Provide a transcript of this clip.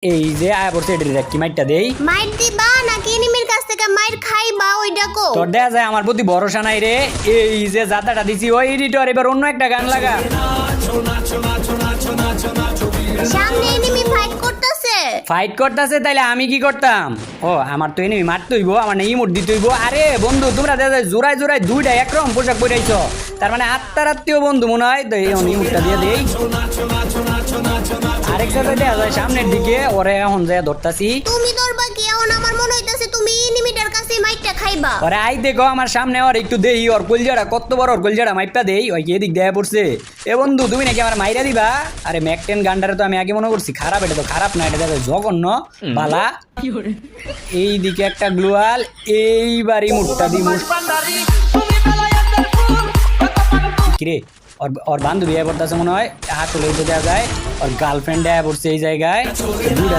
এই যে আয়া পড়ছে এটার কি মাইরটা দেই মাইর দিবা নাকি এনিমির কাছ থেকে মাইর খাইবা ওইটা কো তোর দেখা যায় আমার প্রতি ভরসা নাই রে এই যে জাতাটা দিছি ওই এডিটর এবার অন্য একটা গান লাগা সামনে এনিমি ফাইট করতেছে ফাইট করতেছে তাইলে আমি কি করতাম ও আমার তো এনিমি মারতে হইব আমার না ইমোট দিতে হইব আরে বন্ধু তোমরা দেখা যায় জোড়ায় জোড়ায় দুইটা একরকম পোশাক পরাইছ তার মানে আত্মারাত্মীয় বন্ধু মনে হয় তো এই ইমোটটা দিয়ে দেই আরেকটা দেখা যায় সামনের দিকে ওরে এখন যায় ধরতাছি তুমি ধরবা কি এখন আমার মনে হইতাছে তুমি এনিমিটার কাছে মাইরটা খাইবা ওরে আই দেখো আমার সামনে ওর একটু দেই ওর কলজাটা কত বড় ওর কলজাটা মাইপটা দেই ওই কি এদিক দেয়া পড়ছে এ বন্ধু তুমি নাকি আমার মাইরা দিবা আরে ম্যাকটেন গান্ডারে তো আমি আগে মনে করছি খারাপ এটা তো খারাপ না এটা দেখো জঘন্য বালা এই দিকে একটা গ্লোয়াল এইবারই মুটটা দি কিরে ওর বান্ধবী আয় পড়তেছে মনে হয় হাত তুলে দেওয়া যায় ওর গার্লফ্রেন্ড আয় পড়ছে এই জায়গায়